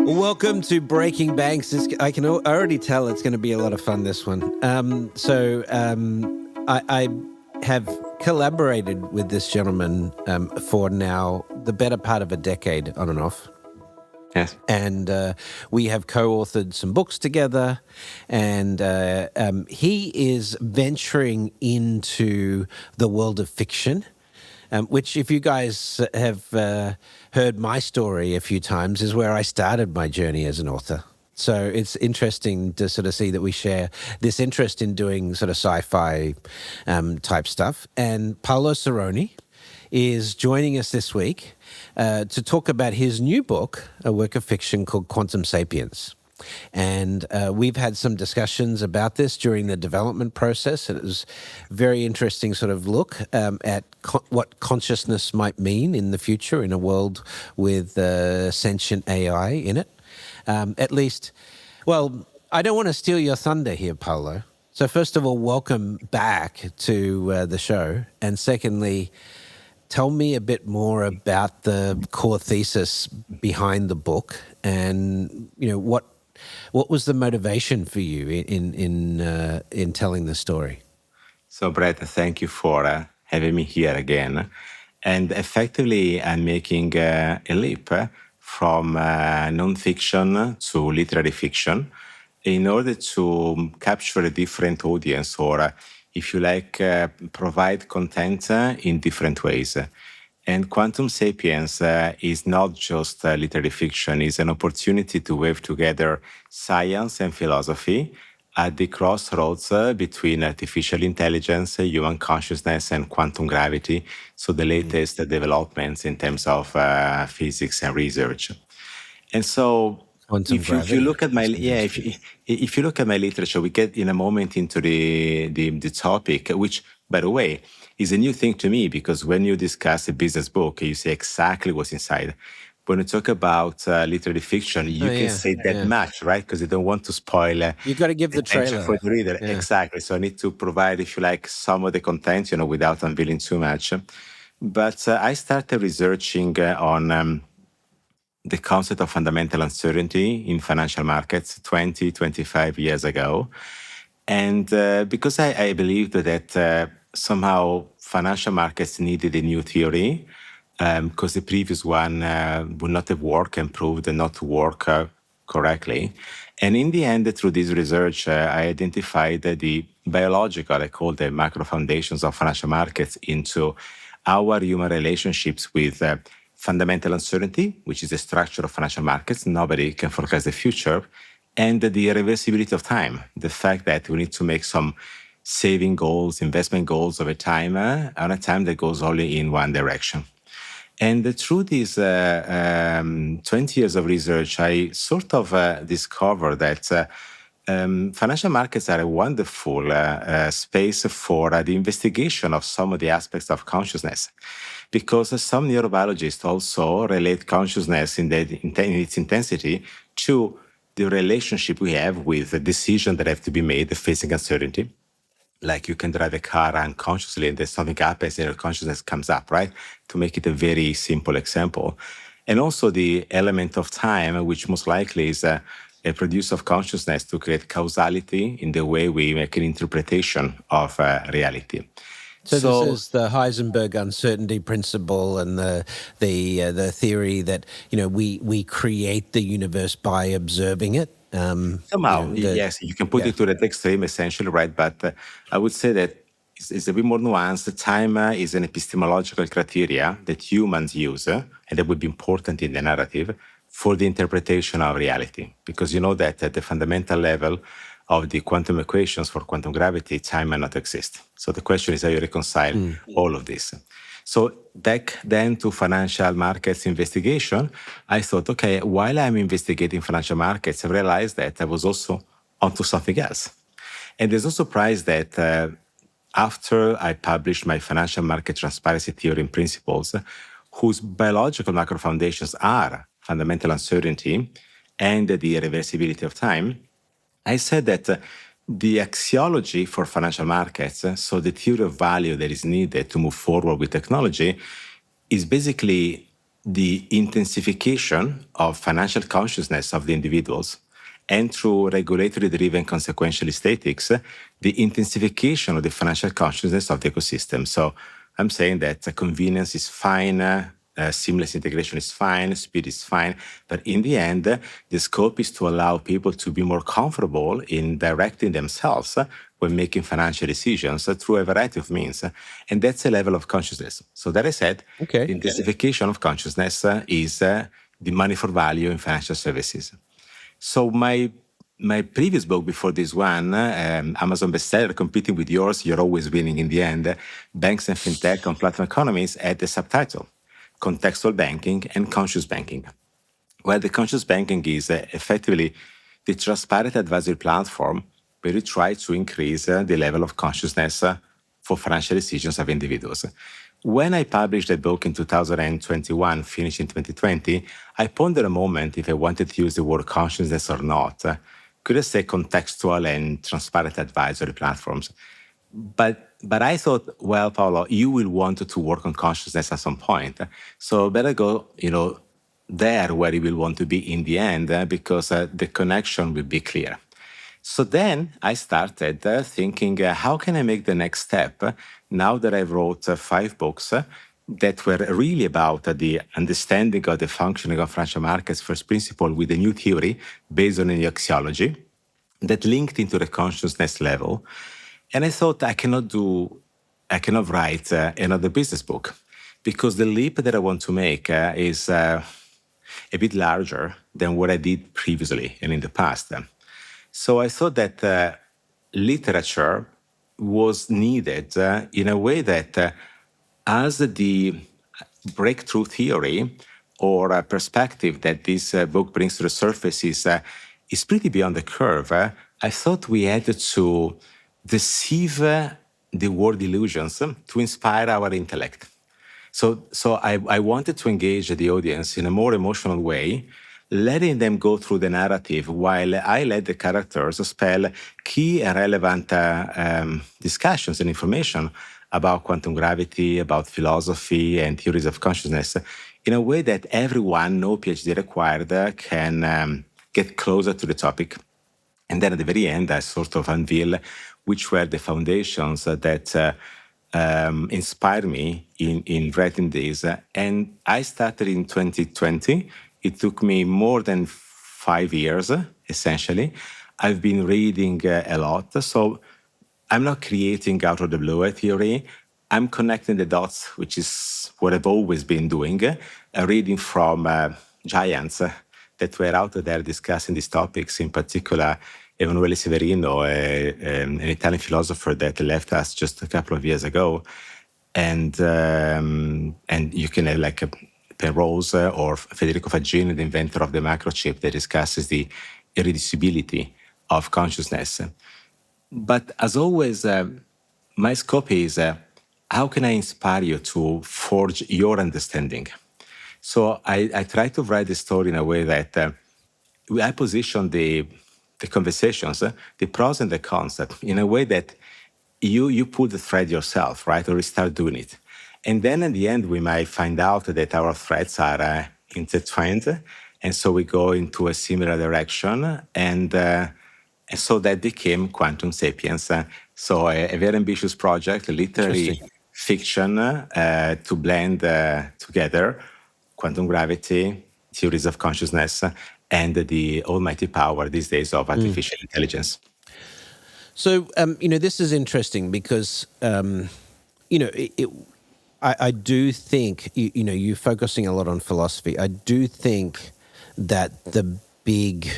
Welcome to Breaking Banks. I can already tell it's going to be a lot of fun, this one. I have collaborated with this gentleman for now the better part of a decade, on and off. Yes. And we have co-authored some books together, and he is venturing into the world of fiction, which, if you guys have heard my story a few times, is where I started my journey as an author. So it's interesting to sort of see that we share this interest in doing sort of sci-fi type stuff. And Paolo Cerrone is joining us this week to talk about his new book, a work of fiction called Quantum Sapiens. And we've had some discussions about this during the development process. And it was a very interesting sort of look at what consciousness might mean in the future in a world with sentient AI in it. At least, well, I don't want to steal your thunder here, Paolo. So first of all, welcome back to the show. And secondly, tell me a bit more about the core thesis behind the book, and what was the motivation for you in telling the story? So, Brett, thank you for having me here again. And effectively, I'm making a leap from non-fiction to literary fiction in order to capture a different audience, or if you like, provide content in different ways. And Quantum Sapiens is not just literary fiction, it's an opportunity to weave together science and philosophy at the crossroads between artificial intelligence, human consciousness, and quantum gravity. So the latest developments in terms of physics and research. And so if you look at my if you look at my literature, we get in a moment into the topic, which, by the way, is a new thing to me, because when you discuss a business book, you say exactly what's inside. When you talk about literary fiction, you can say that much, right? Because you don't want to spoil. You've got to give the trailer for the reader. Yeah. Exactly. So I need to provide, if you like, some of the content, without unveiling too much. But I started researching on the concept of fundamental uncertainty in financial markets 25 years ago. And because I believed that somehow financial markets needed a new theory, because the previous one would not have worked and proved not to work correctly. And in the end, through this research, I identified the biological, I call the macro foundations of financial markets, into our human relationships with fundamental uncertainty, which is the structure of financial markets. Nobody can forecast the future. And the reversibility of time, the fact that we need to make some saving goals, investment goals over time, on a time that goes only in one direction. And through these 20 years of research, I sort of discovered that financial markets are a wonderful space for the investigation of some of the aspects of consciousness, because some neurobiologists also relate consciousness in its intensity to the relationship we have with the decisions that have to be made facing uncertainty. Like you can drive a car unconsciously and then something happens and your consciousness comes up, right? To make it a very simple example. And also the element of time, which most likely is a producer of consciousness to create causality in the way we make an interpretation of reality. So this is the Heisenberg uncertainty principle, and the theory that we create the universe by observing it. Somehow, yes, you can put it to that extreme, essentially, right? But I would say that it's a bit more nuanced. Time is an epistemological criteria that humans use, and that would be important in the narrative for the interpretation of reality. Because you know that at the fundamental level of the quantum equations for quantum gravity, time might not exist. So the question is how you reconcile all of this. So back then to financial markets investigation, I thought, okay, while I'm investigating financial markets, I realized that I was also onto something else. And there's no surprise that after I published my financial market transparency theory and principles, whose biological macro foundations are fundamental uncertainty and the reversibility of time, I said that the axiology for financial markets, so the theory of value that is needed to move forward with technology, is basically the intensification of financial consciousness of the individuals, and through regulatory driven consequential aesthetics, the intensification of the financial consciousness of the ecosystem. So I'm saying that convenience is fine, seamless integration is fine, speed is fine, but in the end, the scope is to allow people to be more comfortable in directing themselves when making financial decisions through a variety of means. And that's a level of consciousness. So that I said, Okay. the intensification of consciousness is the money for value in financial services. So my previous book before this one, Amazon bestseller, competing with yours, you're always winning in the end. Banks and fintech on platform economies had the subtitle, Contextual Banking and Conscious Banking. Well, the conscious banking is effectively the transparent advisory platform where we try to increase the level of consciousness for financial decisions of individuals. When I published the book in 2021, finished in 2020, I pondered a moment if I wanted to use the word consciousness or not. Could I say contextual and transparent advisory platforms? But I thought, well, Paolo, you will want to work on consciousness at some point. So better go, there where you will want to be in the end, because the connection will be clear. So then I started thinking, how can I make the next step now that I wrote 5 books that were really about the understanding of the functioning of financial markets first principle with a new theory based on a axiology that linked into the consciousness level. And I thought I cannot write another business book because the leap that I want to make is a bit larger than what I did previously and in the past. So I thought that literature was needed in a way that as the breakthrough theory or a perspective that this book brings to the surface is pretty beyond the curve. I thought we had to deceive the word illusions to inspire our intellect. So I wanted to engage the audience in a more emotional way, letting them go through the narrative while I let the characters spell key and relevant discussions and information about quantum gravity, about philosophy and theories of consciousness in a way that everyone, no PhD required, can get closer to the topic. And then at the very end, I sort of unveil which were the foundations that inspired me in writing this. And I started in 2020. It took me more than 5 years, essentially. I've been reading a lot. So I'm not creating out of the blue a theory. I'm connecting the dots, which is what I've always been doing, reading from giants that were out there discussing these topics, in particular, Emanuele Severino, an Italian philosopher that left us just a couple of years ago. And you can have like Penrose or Federico Faggini, the inventor of the microchip, that discusses the irreducibility of consciousness. But as always, my scope is how can I inspire you to forge your understanding? So I try to write the story in a way that I position the conversations, the pros and the cons, in a way that you pull the thread yourself, right? Or you start doing it. And then in the end, we might find out that our threads are intertwined. And so we go into a similar direction. And so that became Quantum Sapiens. So a very ambitious project, literary fiction to blend together quantum gravity, theories of consciousness, and the almighty power these days of artificial intelligence. So, this is interesting because, I do think, you're focusing a lot on philosophy. I do think that the big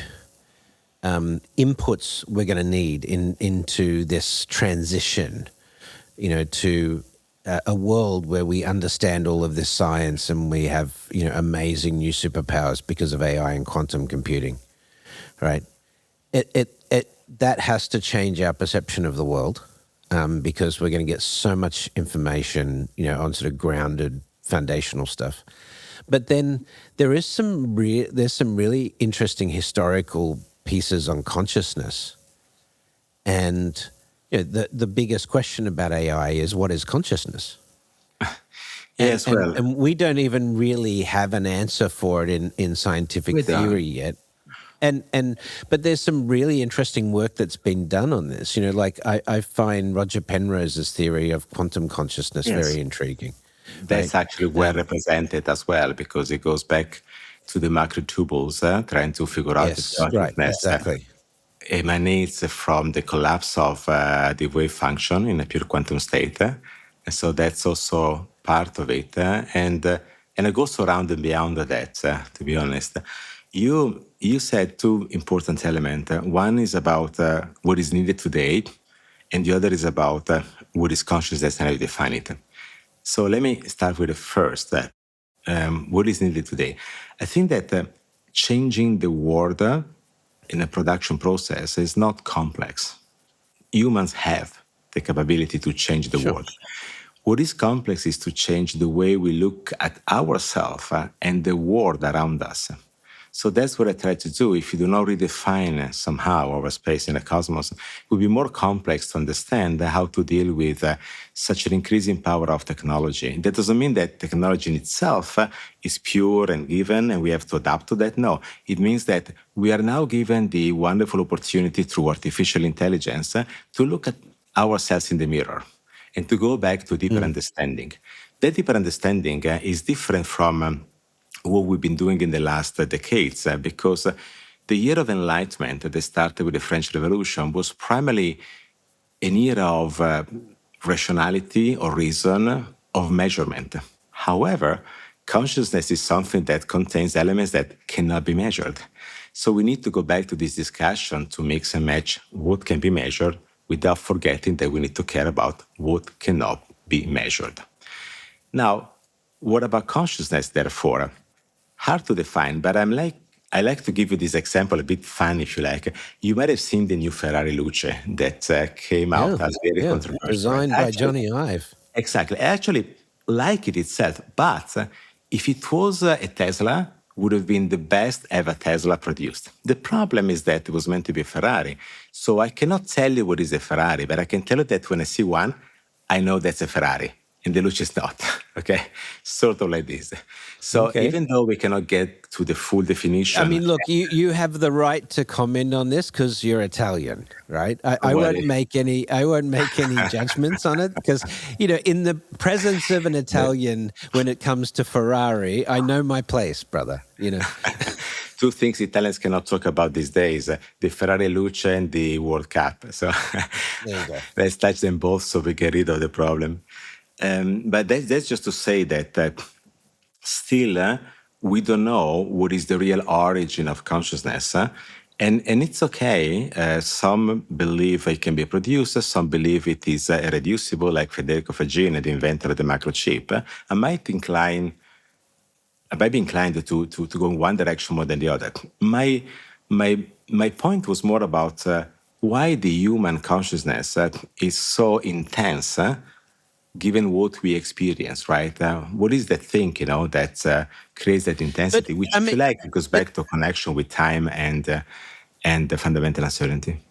inputs we're going to need into this transition, to a world where we understand all of this science and we have, amazing new superpowers because of AI and quantum computing, right? That has to change our perception of the world, because we're going to get so much information, on sort of grounded foundational stuff. But then there's some really interesting historical pieces on consciousness, and the biggest question about AI is, what is consciousness? And, Yes, and, well, and we don't even really have an answer for it in scientific we don't. theory yet. And but there's some really interesting work that's been done on this. Like I find Roger Penrose's theory of quantum consciousness Yes. very intriguing, right? That's actually well Um, represented as well because it goes back to the macrotubules, trying to figure out if yes, right, consciousness exactly. emanates from the collapse of the wave function in a pure quantum state. And so that's also part of it. And it goes around and beyond that, to be honest. You said two important elements. One is about what is needed today, and the other is about what is consciousness and how you define it. So let me start with the first. What is needed today? I think that changing the world in a production process is not complex. Humans have the capability to change the Sure. world. What is complex is to change the way we look at ourselves and the world around us. So that's what I try to do. If you do not redefine somehow our space in the cosmos, it will be more complex to understand how to deal with such an increasing power of technology. That doesn't mean that technology in itself is pure and given and we have to adapt to that. No, it means that we are now given the wonderful opportunity through artificial intelligence to look at ourselves in the mirror and to go back to deeper Mm. understanding. That deeper understanding is different from what we've been doing in the last decades, because the year of enlightenment that started with the French Revolution was primarily an era of rationality or reason, of measurement. However, consciousness is something that contains elements that cannot be measured. So we need to go back to this discussion to mix and match what can be measured without forgetting that we need to care about what cannot be measured. Now, what about consciousness, therefore? Hard to define, but I like to give you this example, a bit fun if you like. You might have seen the new Ferrari Luce that came Yeah, out as very yeah. controversial. Designed by Johnny Ive. Exactly. I actually like it itself, but if it was a Tesla, would have been the best ever Tesla produced. The problem is that it was meant to be a Ferrari. So I cannot tell you what is a Ferrari, but I can tell you that when I see one, I know that's a Ferrari. And the Luce is not, okay? Sort of like this. So Okay. even though we cannot get to the full I definition, mean, look, you have the right to comment on this because you're Italian, right? I well, won't make any judgments on it because in the presence of an Italian, when it comes to Ferrari, I know my place, brother. two things Italians cannot talk about these days, the Ferrari Luce and the World Cup. So There you go. let's touch them both so we get rid of the problem. But that's just to say that still we don't know what is the real origin of consciousness. And it's okay. Some believe it can be produced. Some believe it is irreducible, like Federico Fagini, the inventor of the microchip. I might be inclined to go in one direction more than the other. My point was more about why the human consciousness is so intense, given what we experience, right? What is the thing, that creates that intensity, which, I if you mean, like, goes but back to connection with time and the fundamental uncertainty.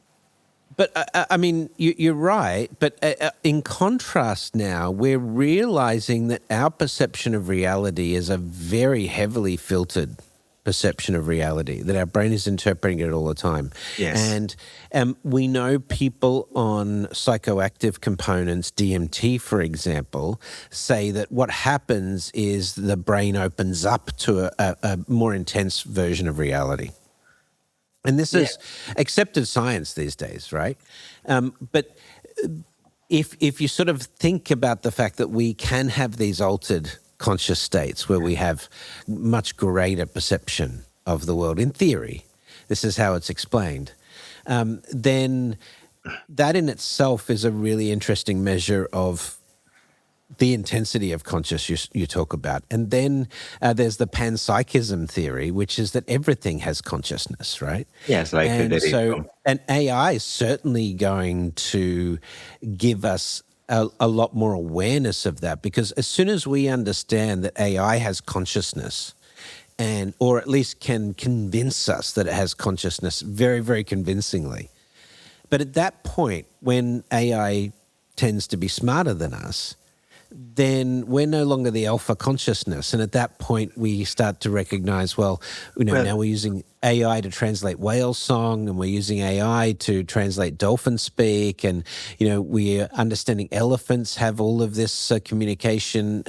But I mean, you're right. But in contrast, now we're realizing that our perception of reality is a very heavily filtered perception of reality. That our brain is interpreting it all the time. Yes. And we know people on psychoactive components, DMT, for example, say that what happens is the brain opens up to a more intense version of reality. And this is accepted science these days, right? But if you sort of think about the fact that we can have these altered conscious states where we have much greater perception of the world, in theory, this is how it's explained, then that in itself is a really interesting measure of the intensity of conscious you talk about. And then there's the panpsychism theory, which is that everything has consciousness, right? Yes, like And so, Federico. and AI is certainly going to give us a lot more awareness of that, because as soon as we understand that AI has consciousness, or at least can convince us that it has consciousness very, very convincingly. But at that point, when AI tends to be smarter than us, then we're no longer the alpha consciousness. And at that point, we start to recognize, well, Well, now we're using AI to translate whale song, and we're using AI to translate dolphin speak. And, we're understanding elephants have all of this communication,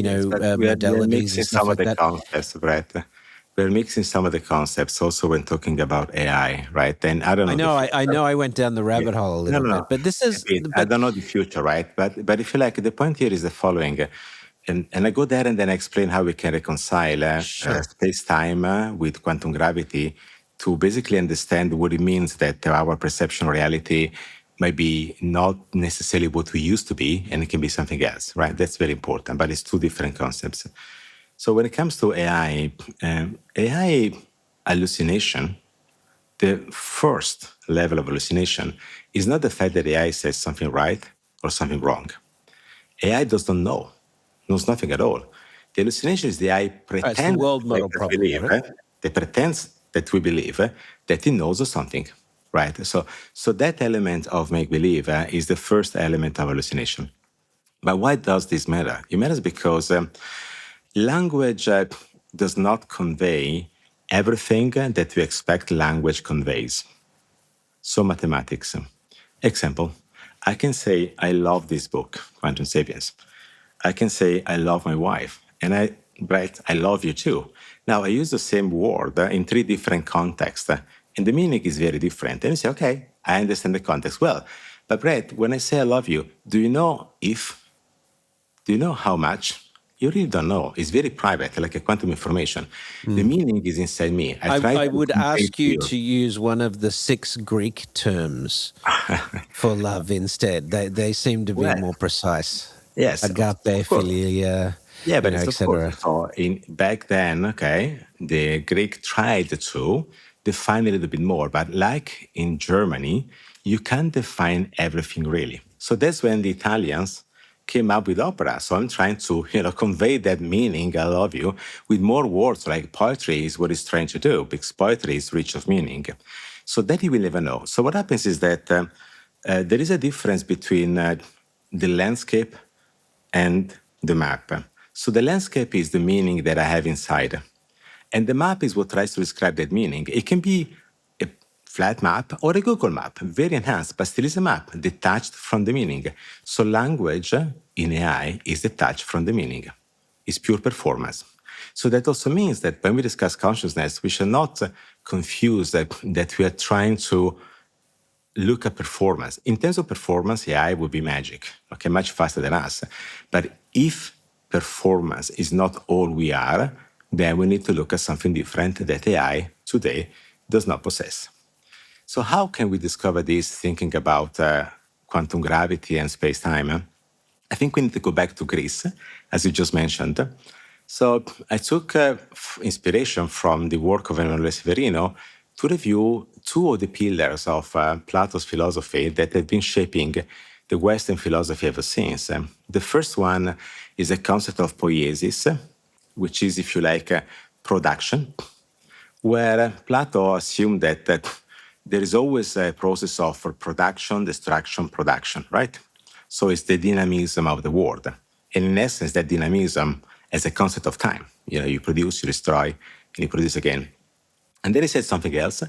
yes, but we're modalities and mixing stuff some of like the that. concepts, Brett. We're mixing some of the concepts also when talking about AI, right? And I don't I know the know, I future. know I went down the Yeah. rabbit hole a No, little no, no. bit, but A bit. I don't know the future, right? But if you like, the point here is the following, and I go there and then I explain how we can reconcile sure. space-time with quantum gravity to basically understand what it means that our perception of reality might be not necessarily what we used to be, and it can be something else, right? That's very important, but it's two different concepts. So when it comes to AI, AI hallucination, the first level of hallucination is not the fact that AI says something right or something wrong. AI does not know, knows nothing at all. The hallucination is the AI It's the pretends world to make model us problem, believe, right? they pretends that we believe that it knows something, right? So that element of make believe is the first element of hallucination. But why does this matter? It matters because language does not convey everything that we expect language conveys. So mathematics. Example, I can say, I love this book, Quantum Sapiens. I can say, I love my wife. And Brett, I love you too. Now, I use the same word in three different contexts, and the meaning is very different. And you say, okay, I understand the context well. But Brett, when I say I love you, do you know how much? You really don't know. It's very private, like a quantum information. The Mm. meaning is inside me. I try I to would convey it ask to you you. to use one of the 6 Greek terms for love instead. They seem to be Well, more precise. yes, Agape, of course. philia, Yeah, but it's of course. etc. So in back then, okay, the Greek tried to define a little bit more, but like in Germany, you can't define everything really. So that's when the Italians came up with opera. So I'm trying to, convey that meaning, I love you, with more words. Like poetry is what it's trying to do, because poetry is rich of meaning. So that you will never know. So what happens is that there is a difference between the landscape and the map. So the landscape is the meaning that I have inside. And the map is what tries to describe that meaning. It can be a flat map or a Google map, very enhanced, but still is a map detached from the meaning. So language in AI is detached from the meaning. It's pure performance. So that also means that when we discuss consciousness, we should not confuse that we are trying to look at performance. In terms of performance, AI would be magic, okay, much faster than us. But if performance is not all we are, then we need to look at something different that AI today does not possess. So, how can we discover this thinking about quantum gravity and space time? I think we need to go back to Greece, as you just mentioned. So I took inspiration from the work of Emanuele Severino to review two of the pillars of Plato's philosophy that have been shaping the Western philosophy ever since. The first one is the concept of poiesis, which is, if you like, production, where Plato assumed that there is always a process of production, destruction, production, right? So it's the dynamism of the world. And in essence, that dynamism is a concept of time. You produce, you destroy, and you produce again. And then he said something else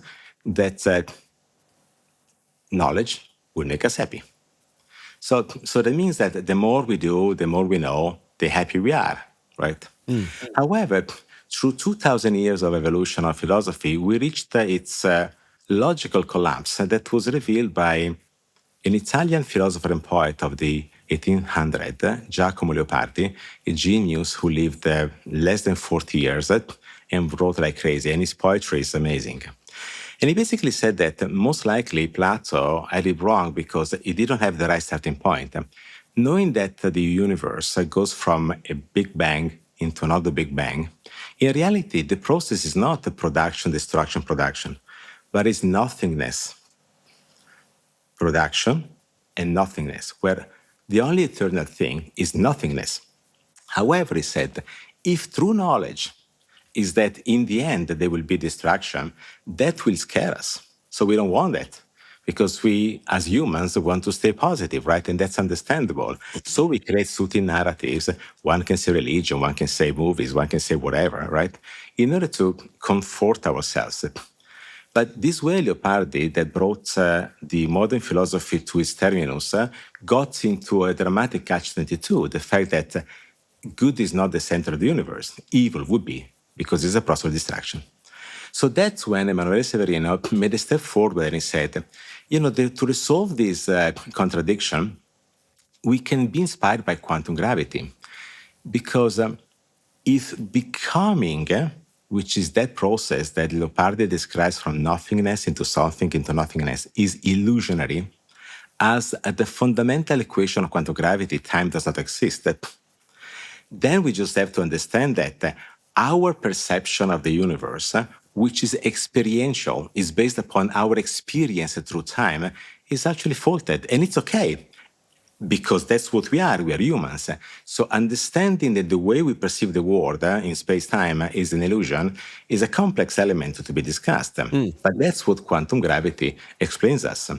that knowledge will make us happy. So that means that the more we do, the more we know, the happier we are, right? Mm. However, through 2,000 years of evolution of philosophy, we reached its logical collapse that was revealed by an Italian philosopher and poet of the 1800s, Giacomo Leopardi, a genius who lived less than 40 years and wrote like crazy, and his poetry is amazing. And he basically said that most likely Plato had it wrong because he didn't have the right starting point. Knowing that the universe goes from a big bang into another big bang, in reality, the process is not the production, destruction, production, but it's nothingness, production, and nothingness, where the only eternal thing is nothingness. However, he said, if true knowledge is that in the end there will be destruction, that will scare us. So we don't want that. because we, as humans, want to stay positive, right? And that's understandable. So we create certain narratives. One can say religion, one can say movies, one can say whatever, right? In order to comfort ourselves. But this way, Leopardi, that brought the modern philosophy to its terminus, got into a dramatic catch-22, the fact that good is not the center of the universe. Evil would be, because it's a process of distraction. So that's when Emanuele Severino made a step forward and he said, to resolve this contradiction, we can be inspired by quantum gravity. Because if becoming, which is that process that Leopardi describes from nothingness into something into nothingness, is illusionary, as at the fundamental equation of quantum gravity, time does not exist, then we just have to understand that our perception of the universe, which is experiential, is based upon our experience through time, is actually faulted. And it's okay, because that's what we are. We are humans. So understanding that the way we perceive the world in space-time is an illusion is a complex element to be discussed. But that's what quantum gravity explains us.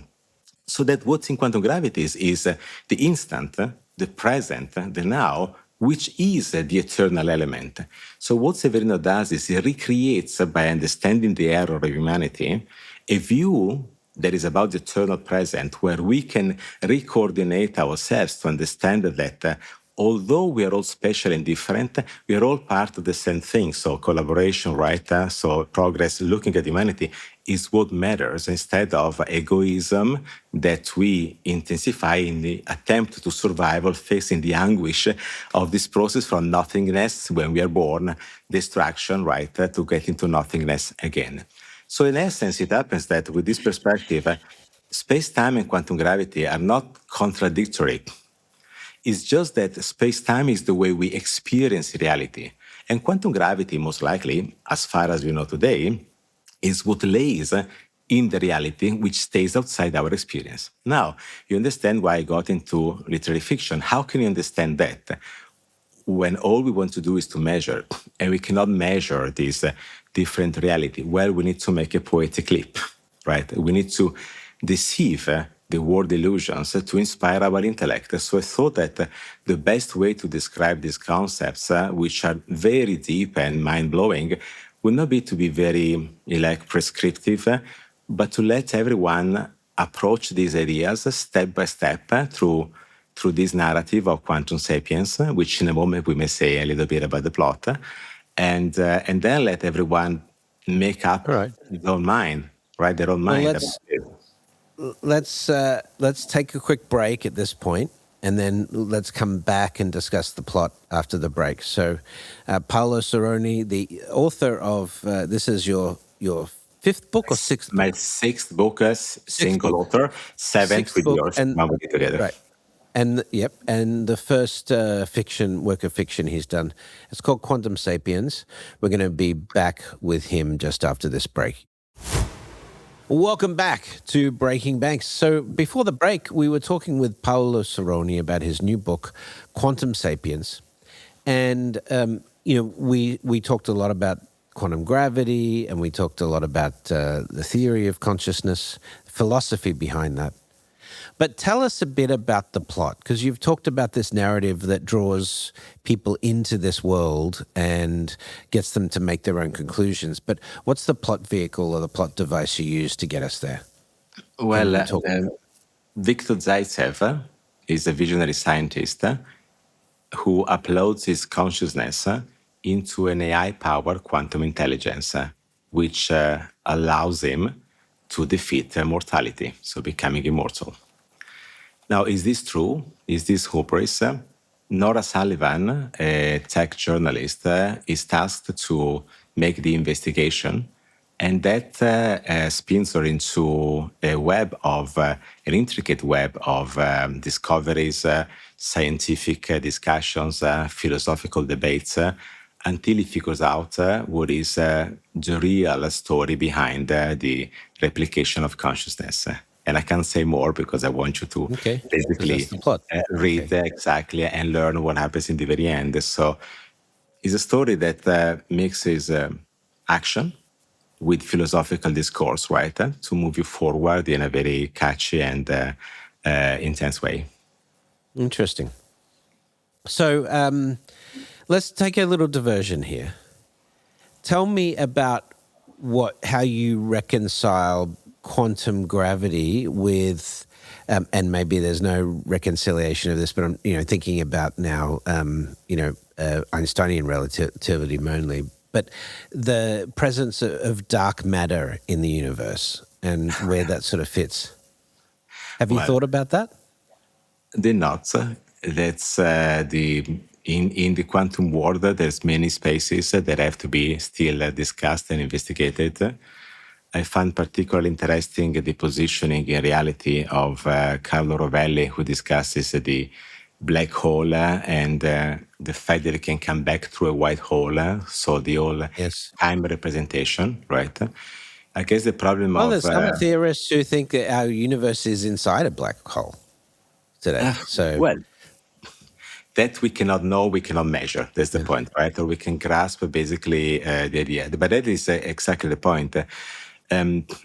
So that what's in quantum gravity is the instant, the present, the now, which is the eternal element. So what Severino does is he recreates, by understanding the error of humanity, a view that is about the eternal present, where we can recoordinate ourselves to understand that although we are all special and different, we are all part of the same thing. So collaboration, right? So progress, looking at humanity is what matters, instead of egoism that we intensify in the attempt to survival, facing the anguish of this process from nothingness when we are born, destruction, right, to get into nothingness again. So in essence, it happens that with this perspective, space-time and quantum gravity are not contradictory. It's just that space-time is the way we experience reality. And quantum gravity, most likely, as far as we know today, is what lays in the reality which stays outside our experience. Now, you understand why I got into literary fiction. How can you understand that when all we want to do is to measure, and we cannot measure this different reality? Well, we need to make a poetic leap, right? We need to deceive the word illusions to inspire our intellect. So I thought that the best way to describe these concepts, which are very deep and mind-blowing, would not be to be very prescriptive, but to let everyone approach these ideas step by step through this narrative of quantum sapiens, which in a moment we may say a little bit about the plot, and then let everyone make up their own mind, right? Their own mind. Let's take a quick break at this point, and then let's come back and discuss the plot after the break. So, Paolo Seroni, the author of this is your fifth book or sixth? My sixth book as single author, seventh with yours, and together. Right. And the first work of fiction he's done, it's called Quantum Sapiens. We're going to be back with him just after this break. Welcome back to Breaking Banks. So before the break, we were talking with Paolo Seroni about his new book, Quantum Sapiens. And, we talked a lot about quantum gravity, and we talked a lot about the theory of consciousness, philosophy behind that. But tell us a bit about the plot, because you've talked about this narrative that draws people into this world and gets them to make their own conclusions. But what's the plot vehicle or the plot device you use to get us there? Well, Viktor Zaitsev is a visionary scientist who uploads his consciousness into an AI-powered quantum intelligence, which allows him to defeat mortality, so becoming immortal. Now, is this true? Is this hubris? Nora Sullivan, a tech journalist, is tasked to make the investigation, and that spins her into an intricate web of discoveries, scientific discussions, philosophical debates, until he figures out what is the real story behind the replication of consciousness. And I can't say more because I want you to basically read exactly and learn what happens in the very end. So it's a story that mixes action, with philosophical discourse, right? To move you forward in a very catchy and intense way. Interesting. So let's take a little diversion here. Tell me about how you reconcile quantum gravity with, and maybe there's no reconciliation of this, but I'm thinking about now, Einsteinian relativity mainly, but the presence of dark matter in the universe and where that sort of fits. Have you Well, thought about that? the knots. That's in the quantum world. There's many spaces that have to be still discussed and investigated. I find particularly interesting the positioning in reality of Carlo Rovelli, who discusses the black hole and the fact that it can come back through a white hole. So the whole Yes. time representation, right? I guess the problem Well, of there's some theorists who think that our universe is inside a black hole today. So, well, that we cannot know, we cannot measure. That's the point, right? Or we can grasp basically the idea. But that is exactly the point.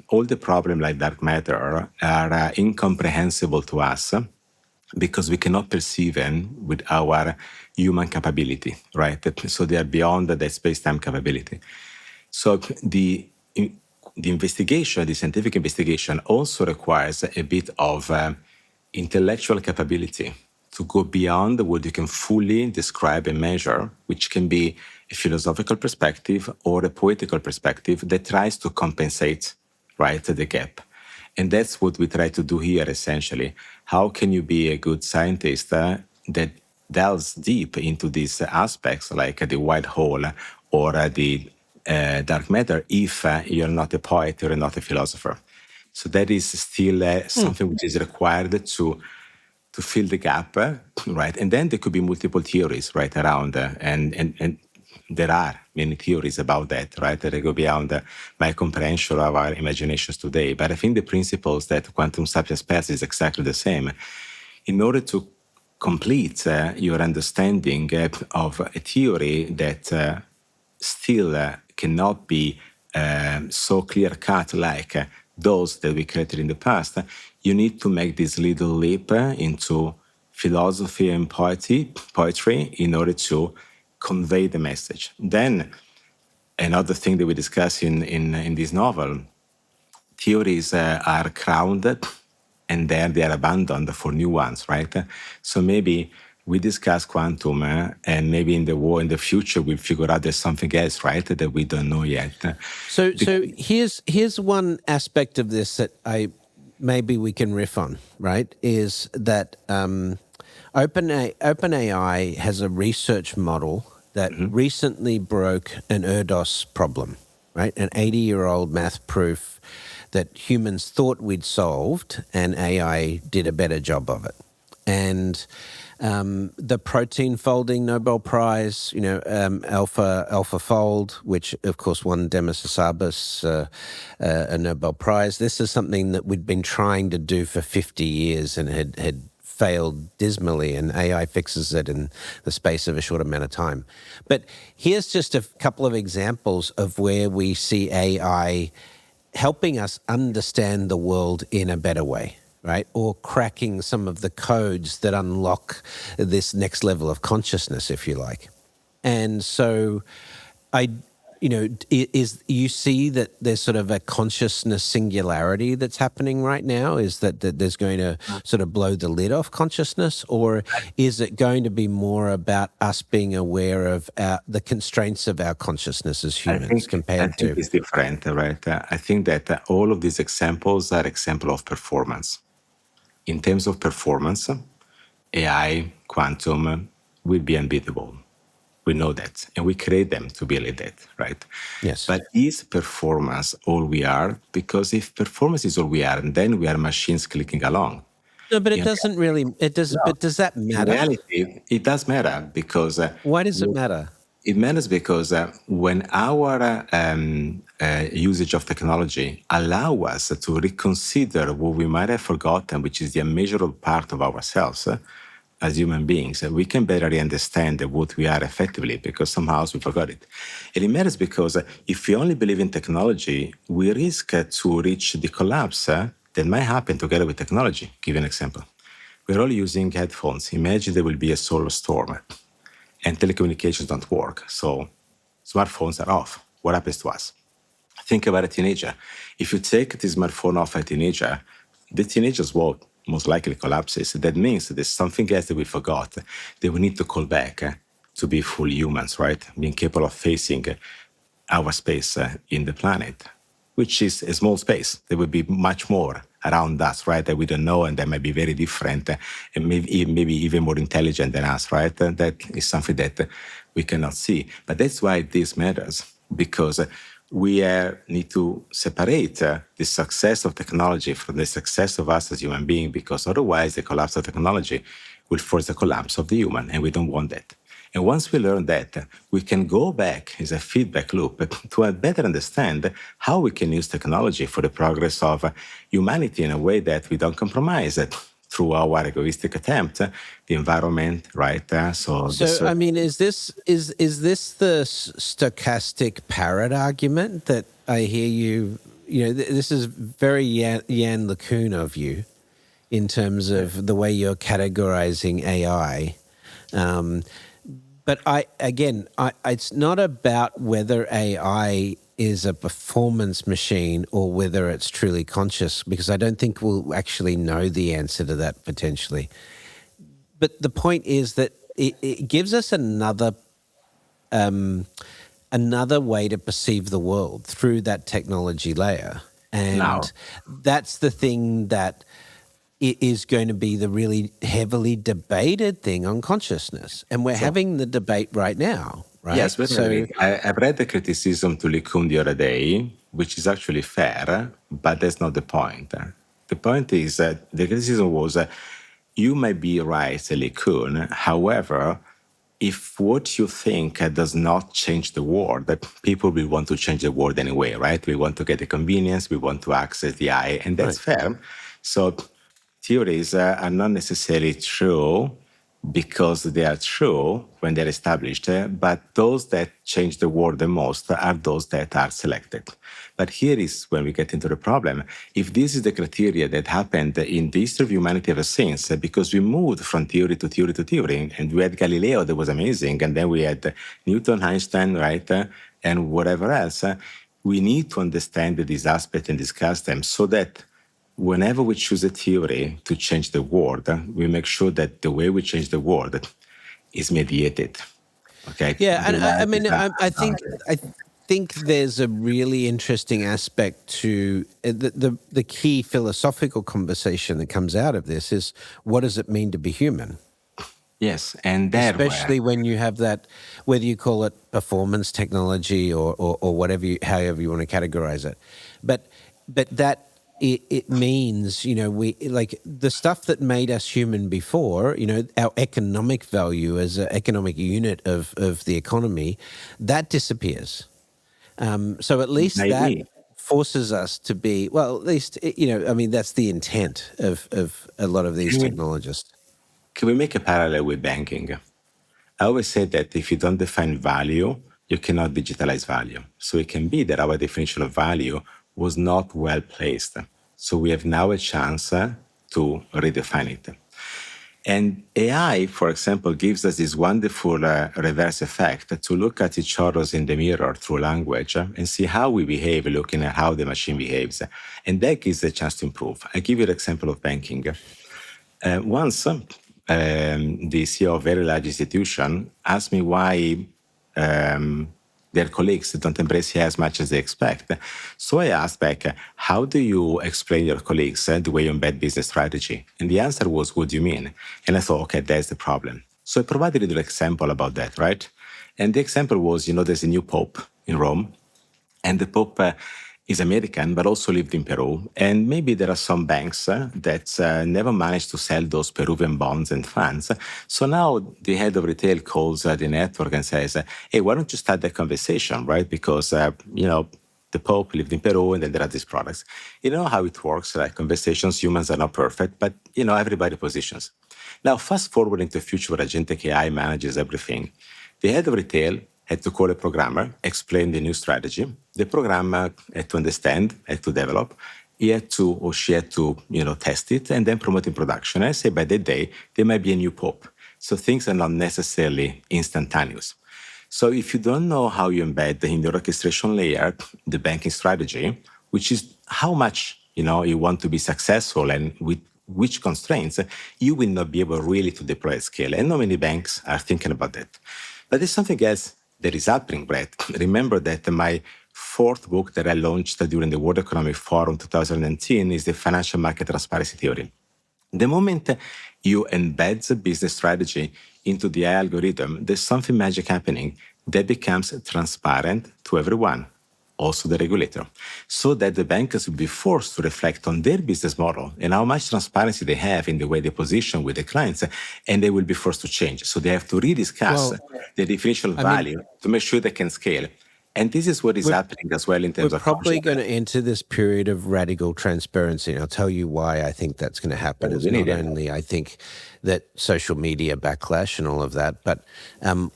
All the problems like dark matter are incomprehensible to us because we cannot perceive them with our human capability, right? So they are beyond the space-time capability. So the investigation, the scientific investigation, also requires a bit of intellectual capability to go beyond what you can fully describe and measure, which can be a philosophical perspective or a poetical perspective that tries to compensate, right, the gap. And that's what we try to do here, essentially. How can you be a good scientist that delves deep into these aspects, like the white hole or the dark matter, if you're not a poet or not a philosopher? So that is still something which is required to fill the gap, right? And then there could be multiple theories right around, and there are many theories about that, right? That go beyond my comprehension of our imaginations today. But I think the principles that quantum sapiens pass is exactly the same. In order to complete your understanding of a theory that still cannot be so clear cut like those that we created in the past, you need to make this little leap into philosophy and poetry in order to convey the message. Then another thing that we discuss in this novel, theories are crowned and then they are abandoned for new ones, right? So maybe we discuss quantum and maybe in the future we'll figure out there's something else, right, that we don't know yet. So here's one aspect of this that maybe we can riff on, right? Is that OpenAI has a research model that recently broke an ERDOS problem, right? An 80-year-old math proof that humans thought we'd solved, and AI did a better job of it. And the protein folding Nobel Prize, AlphaFold, which of course won Demis Hassabis a Nobel Prize. This is something that we'd been trying to do for 50 years and had failed dismally, and AI fixes it in the space of a short amount of time. But here's just a couple of examples of where we see AI helping us understand the world in a better way, right? Or cracking some of the codes that unlock this next level of consciousness, if you like. And so you see that there's sort of a consciousness singularity that's happening right now? Is that there's going to sort of blow the lid off consciousness? Or is it going to be more about us being aware of the constraints of our consciousness as humans I think it's different, right? I think that all of these examples are examples of performance. In terms of performance, AI, quantum will be unbeatable. We know that, and we create them to be like that, right? Yes. But is performance all we are? Because if performance is all we are, then we are machines clicking along. No, but it doesn't really. It does. No. But does that matter? In reality, it does matter because. Why does it matter? It matters because when our usage of technology allow us to reconsider what we might have forgotten, which is the immeasurable part of ourselves, as human beings, we can better understand what we are effectively because somehow we forgot it. And it matters because if we only believe in technology, we risk to reach the collapse that might happen together with technology. Give you an example. We're all using headphones. Imagine there will be a solar storm and telecommunications don't work. So smartphones are off. What happens to us? Think about a teenager. If you take the smartphone off a teenager, the teenager's world most likely collapses. That means that there's something else that we forgot that we need to call back to be full humans, right? Being capable of facing our space in the planet, which is a small space. There will be much more around us, right, that we don't know and that might be very different and maybe even more intelligent than us, right? That is something that we cannot see. But that's why this matters, because we need to separate the success of technology from the success of us as human beings, because otherwise the collapse of technology will force the collapse of the human, and we don't want that. And once we learn that, we can go back as a feedback loop to better understand how we can use technology for the progress of humanity in a way that we don't compromise it through our egoistic attempt, the environment, right? So, I mean, is this the stochastic parrot argument that I hear you? You know, this is very Jan LeCun of you in terms of the way you're categorizing AI. But it's not about whether AI is a performance machine or whether it's truly conscious, because I don't think we'll actually know the answer to that potentially. But the point is that it gives us another way to perceive the world through that technology layer. And that's the thing that it is going to be the really heavily debated thing on consciousness. And we're having the debate right now, right? Yes, but I've read the criticism to LeCun the other day, which is actually fair, but that's not the point. The point is that the criticism was you might be right, LeCun. However, if what you think does not change the world, that people will want to change the world anyway, right? We want to get the convenience, we want to access the eye, and that's fair. So theories are not necessarily true because they are true when they're established, but those that change the world the most are those that are selected. But here is when we get into the problem. If this is the criteria that happened in the history of humanity ever since, because we moved from theory to theory to theory, and we had Galileo that was amazing, and then we had Newton, Einstein, right, and whatever else, we need to understand these aspects and discuss them so that whenever we choose a theory to change the world, we make sure that the way we change the world is mediated. Okay. Yeah, and I mean, I think there's a really interesting aspect to the key philosophical conversation that comes out of this is, what does it mean to be human? Yes, and especially when you have that, whether you call it performance technology or whatever, however you want to categorize it, but that. It means, you know, we like the stuff that made us human before, you know, our economic value as an economic unit of the economy, that disappears. So at least that forces us to be, well, at least, you know, I mean, that's the intent of a lot of these technologists. Can we make a parallel with banking? I always say that if you don't define value, you cannot digitalize value. So it can be that our definition of value was not well placed. So we have now a chance to redefine it. And AI, for example, gives us this wonderful reverse effect to look at each other in the mirror through language and see how we behave looking at how the machine behaves. And that gives a chance to improve. I give you an example of banking. Once, the CEO of a very large institution asked me why their colleagues don't embrace AI as much as they expect. So I asked back, how do you explain your colleagues the way you embed business strategy? And the answer was, what do you mean? And I thought, okay, that's the problem. So I provided a little example about that, right? And the example was, you know, there's a new Pope in Rome, and the Pope is American, but also lived in Peru. And maybe there are some banks that never managed to sell those Peruvian bonds and funds. So now the head of retail calls the network and says, hey, why don't you start that conversation, right? Because, you know, the Pope lived in Peru and then there are these products. You know how it works, like conversations, humans are not perfect, but, you know, everybody positions. Now, fast forwarding to the future where agentic AI manages everything. The head of retail had to call a programmer, explain the new strategy. The programmer had to understand, had to develop. He had to, or she had to, test it and then promote in production. And I say by that day, there might be a new pope. So things are not necessarily instantaneous. So if you don't know how you embed in your orchestration layer the banking strategy, which is how much you want to be successful and with which constraints, you will not be able really to deploy at scale. And not many banks are thinking about that. But there's something else that is happening, Brett. Remember that my fourth book that I launched during the World Economic Forum 2019 is the Financial Market Transparency Theory. The moment you embed the business strategy into the AI algorithm, there's something magic happening that becomes transparent to everyone, also the regulator, so that the bankers will be forced to reflect on their business model and how much transparency they have in the way they position with the clients, and they will be forced to change. So they have to rediscuss the differential value to make sure they can scale. And this is what is happening as well in terms of... We're probably going to enter this period of radical transparency. And I'll tell you why I think that's going to happen. It's not only, I think, that social media backlash and all of that, but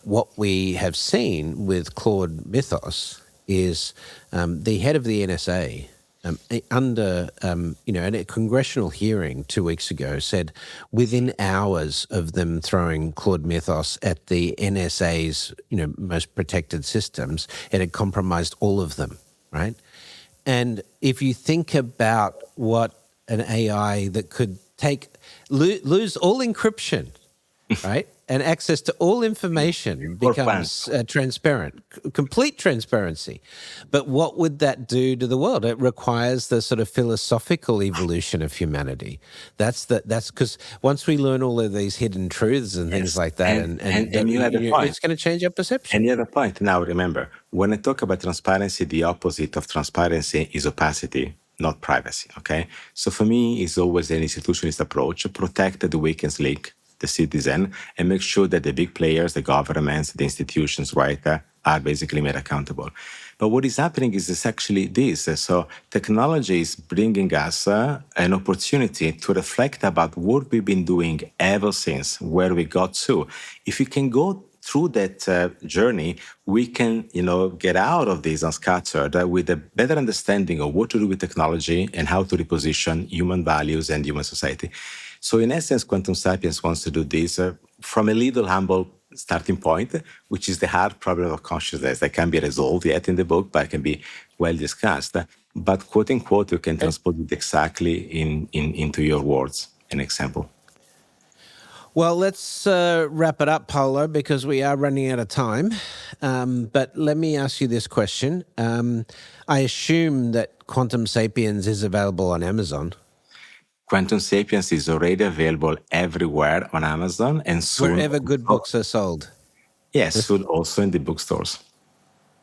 what we have seen with Claude Mythos is the head of the NSA at a congressional hearing 2 weeks ago said within hours of them throwing Claude Mythos at the NSA's, most protected systems, it had compromised all of them, right? And if you think about what an AI that could lose all encryption, right? And access to all information becomes transparent, complete transparency. But what would that do to the world? It requires the sort of philosophical evolution of humanity. That's because once we learn all of these hidden truths and things like that, and you have a point. It's going to change our perception. And you have a point. Now, remember, when I talk about transparency, the opposite of transparency is opacity, not privacy, okay? So for me, it's always an institutionalist approach, protect the weak and sleek, the citizen, and make sure that the big players, the governments, the institutions, right, are basically made accountable. But what is happening is actually this. So technology is bringing us an opportunity to reflect about what we've been doing ever since, where we got to. If we can go through that journey, we can, get out of this unscattered with a better understanding of what to do with technology and how to reposition human values and human society. So in essence, Quantum Sapiens wants to do this from a little humble starting point, which is the hard problem of consciousness that can be resolved yet in the book, but can be well discussed. But quote unquote, you can transpose it exactly into your words, an example. Well, let's wrap it up, Paolo, because we are running out of time. But let me ask you this question. I assume that Quantum Sapiens is available on Amazon. Quantum Sapiens is already available everywhere on Amazon and soon... Wherever good books are sold. Yes, soon also in the bookstores.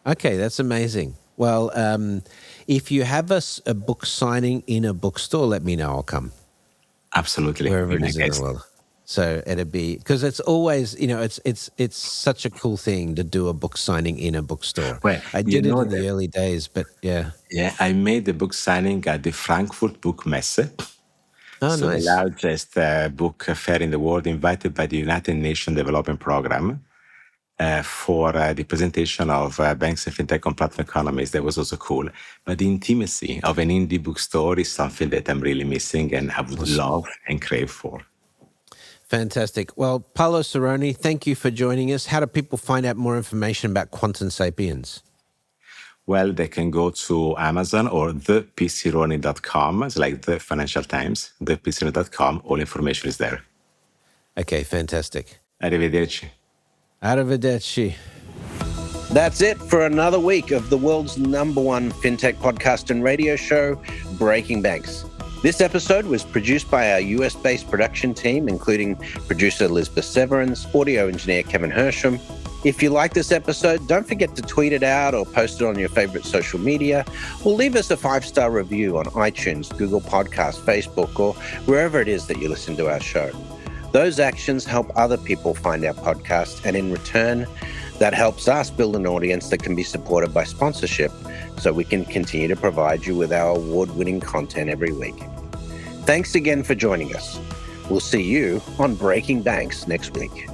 Okay, that's amazing. Well, if you have a book signing in a bookstore, let me know. I'll come. Absolutely. Wherever it is in the world. So it'd be, because it's always, it's such a cool thing to do a book signing in a bookstore. Well, I did it in the early days, but yeah. Yeah, I made the book signing at the Frankfurt Book Messe. Oh, so nice. The largest book fair in the world, invited by the United Nations Development Program for the presentation of banks and fintech on platform economies. That was also cool. But the intimacy of an indie bookstore is something that I'm really missing and I would love and crave for. Fantastic. Well, Paolo Cironi, thank you for joining us. How do people find out more information about Quantum Sapiens? Well, they can go to Amazon or thepcironi.com. It's like the Financial Times, thepcironi.com. All information is there. Okay, fantastic. Arrivederci. Arrivederci. That's it for another week of the world's #1 fintech podcast and radio show, Breaking Banks. This episode was produced by our US-based production team, including producer Elizabeth Severance, audio engineer Kevin Hersham. If you like this episode, don't forget to tweet it out or post it on your favorite social media, or leave us a 5-star review on iTunes, Google Podcasts, Facebook, or wherever it is that you listen to our show. Those actions help other people find our podcast, and in return, that helps us build an audience that can be supported by sponsorship, so we can continue to provide you with our award-winning content every week. Thanks again for joining us. We'll see you on Breaking Banks next week.